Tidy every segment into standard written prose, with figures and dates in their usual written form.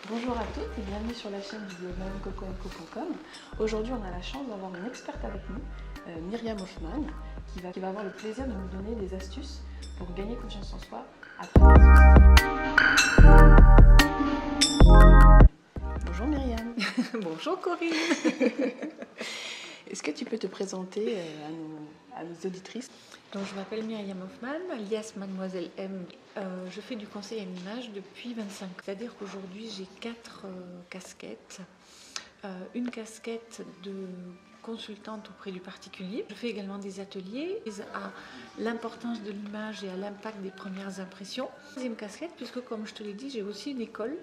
Bonjour à toutes et bienvenue sur la chaîne du blog madamecocomco.com. Aujourd'hui, on a la chance d'avoir une experte avec nous, Myriam Hoffman, qui va avoir le plaisir de nous donner des astuces pour gagner confiance en soi à travers les outils. Bonjour Myriam. Bonjour Corinne. Est-ce que tu peux te présenter à nos auditrices? Donc, je m'appelle Myriam Hoffman, alias Mademoiselle M. Je fais du conseil à l'image depuis 25 ans. C'est-à-dire qu'aujourd'hui, j'ai 4 casquettes. Une casquette de consultante auprès du particulier. Je fais également des ateliers à l'importance de l'image et à l'impact des premières impressions. Deuxième casquette, puisque comme je te l'ai dit, j'ai aussi une école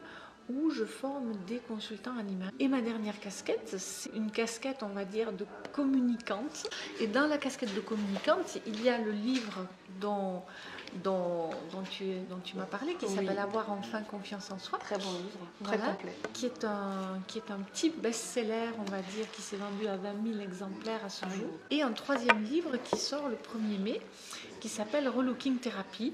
où je forme des consultants en image. Et ma dernière casquette, c'est une casquette, on va dire, de communicante. Et dans la casquette de communicante, il y a le livre dont tu m'as parlé, qui s'appelle Avoir enfin confiance en soi. Très bon livre, très complet. Qui est un petit best-seller, on va dire, qui s'est vendu à 20 000 exemplaires à ce jour. Et un troisième livre qui sort le 1er mai, qui s'appelle Relooking Therapy,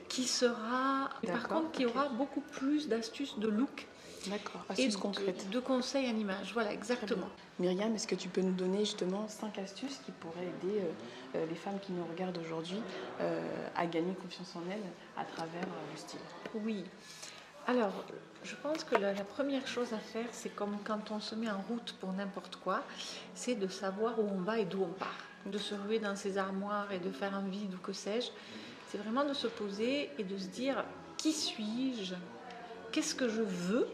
qui sera, par contre, qui aura beaucoup plus d'astuces de look. D'accord, et astuces concrètes. De conseils en image, voilà, exactement. Myriam, est-ce que tu peux nous donner justement 5 astuces qui pourraient aider les femmes qui nous regardent aujourd'hui à gagner confiance en elles à travers le style? Oui. Alors, je pense que la première chose à faire, c'est comme quand on se met en route pour n'importe quoi, c'est de savoir où on va et d'où on part. De se ruer dans ses armoires et de faire un vide ou que sais-je. C'est vraiment de se poser et de se dire qui suis-je, qu'est-ce que je veux,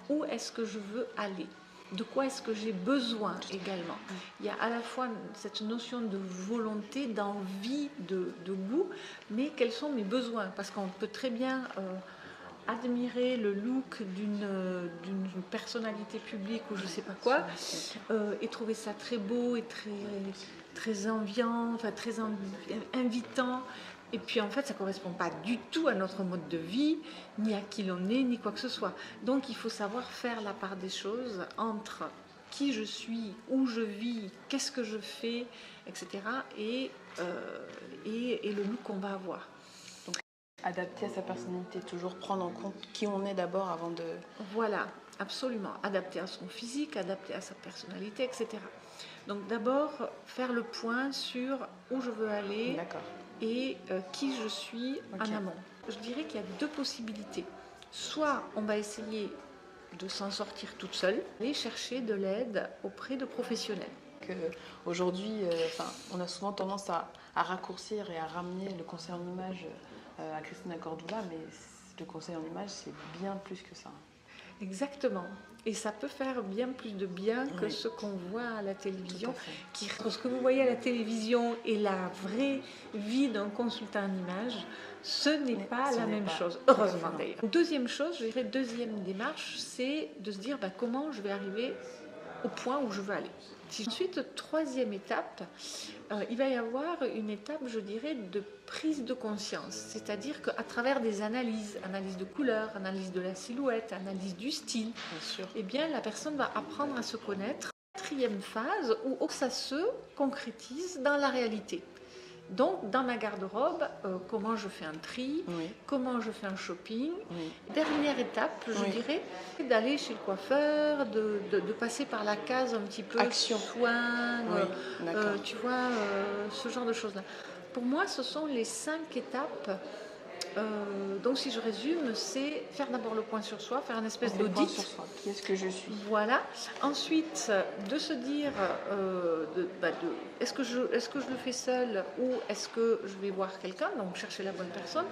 où est-ce que je veux aller, de quoi est-ce que j'ai besoin également. Il y a à la fois cette notion de volonté, d'envie, de goût, mais quels sont mes besoins? Parce qu'on peut très bien admirer le look d'une personnalité publique ou je ne sais pas quoi, et trouver ça très beau et très enviant, enfin très invitant. Et puis en fait, ça ne correspond pas du tout à notre mode de vie, ni à qui l'on est, ni quoi que ce soit. Donc il faut savoir faire la part des choses entre qui je suis, où je vis, qu'est-ce que je fais, etc. Et le look qu'on va avoir. Adapter à sa personnalité, toujours prendre en compte qui on est d'abord avant de... Voilà, absolument. Adapter à son physique, adapter à sa personnalité, etc. Donc d'abord, faire le point sur où je veux aller et qui je suis en amont. Je dirais qu'il y a 2 possibilités. Soit on va essayer de s'en sortir toute seule, aller chercher de l'aide auprès de professionnels. Aujourd'hui, on a souvent tendance à raccourcir et à ramener le conseil en image à Christina Cordula, mais le conseil en image, c'est bien plus que ça. Exactement. Et ça peut faire bien plus de bien que ce qu'on voit à la télévision. Ce que vous voyez à la télévision et la vraie vie d'un consultant en image, ce n'est pas la même chose. Heureusement d'ailleurs. Deuxième chose, je dirais, deuxième démarche, c'est de se dire comment je vais arriver au point où je veux aller. Ensuite, troisième étape, il va y avoir une étape, je dirais, de prise de conscience. C'est-à-dire qu'à travers des analyses de couleurs, analyse de la silhouette, analyse du style, eh bien, la personne va apprendre à se connaître. Quatrième phase, où ça se concrétise dans la réalité. Donc, dans ma garde-robe, comment je fais un tri, comment je fais un shopping. Dernière étape, je dirais, d'aller chez le coiffeur, de passer par la case un petit peu soin, tu vois, ce genre de choses-là. Pour moi, ce sont les 5 étapes. Donc, si je résume, c'est faire d'abord le point sur soi, faire une espèce d'audit. Qui est-ce que je suis? Voilà. Ensuite, de se dire, est-ce que je le fais seul ou est-ce que je vais voir quelqu'un, donc chercher la bonne personne.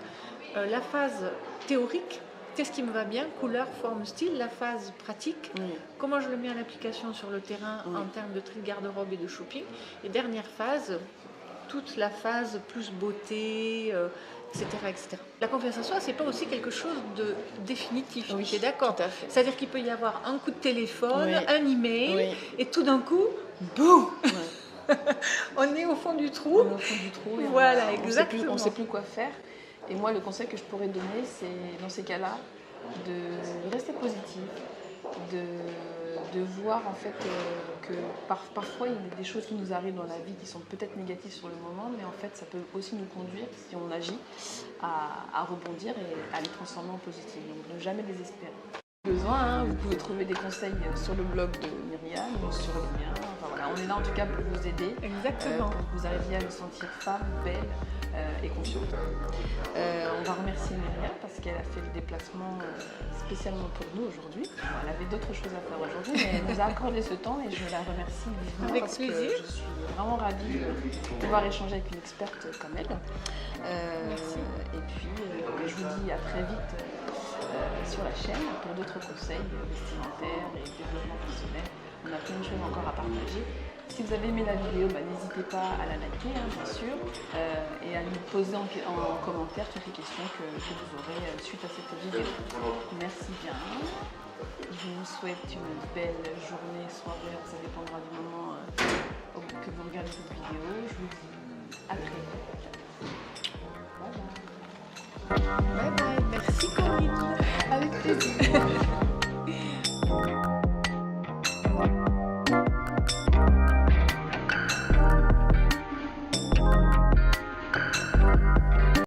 La phase théorique, qu'est-ce qui me va bien, couleur, forme, style. La phase pratique, comment je le mets en application sur le terrain en termes de tri de garde-robe et de shopping. Et dernière phase, toute la phase plus beauté, etc., etc. La confiance en soi, c'est pas aussi quelque chose de définitif. Tu es d'accord? C'est-à-dire qu'il peut y avoir un coup de téléphone, un email, et tout d'un coup, boum, on est au fond du trou. On est au fond du trou. Et voilà, exactement. On ne sait plus quoi faire. Et moi, le conseil que je pourrais donner, c'est dans ces cas-là, de rester positif, de voir en fait que parfois il y a des choses qui nous arrivent dans la vie qui sont peut-être négatives sur le moment, mais en fait ça peut aussi nous conduire, si on agit, à rebondir et à les transformer en positif. Donc ne jamais désespérer. Besoin, hein, vous pouvez trouver des conseils sur le blog de Myriam ou sur le mien. Enfin, voilà, on est là en tout cas pour vous aider. Exactement. Pour que vous arriviez à vous sentir femme, belle et confiante. On va remercier Myriam parce qu'elle a fait le déplacement spécialement pour nous aujourd'hui. Bon, elle avait d'autres choses à faire aujourd'hui, mais elle nous a accordé ce temps et je la remercie vivement. Avec parce plaisir. Que je suis vraiment ravie de pouvoir échanger avec une experte comme elle. Merci. Et puis, je vous dis à très vite sur la chaîne pour d'autres conseils vestimentaires et développement personnel. On a plein de choses encore à partager. Si vous avez aimé la vidéo, n'hésitez pas à la liker, hein, bien sûr, et à nous poser en commentaire toutes les questions que vous aurez suite à cette vidéo. Merci bien. Je vous souhaite une belle journée, soirée, ça dépendra du moment que vous regardez cette vidéo. Je vous dis à très vite. Bye bye. Bye bye. Merci Corinne. Avec plaisir.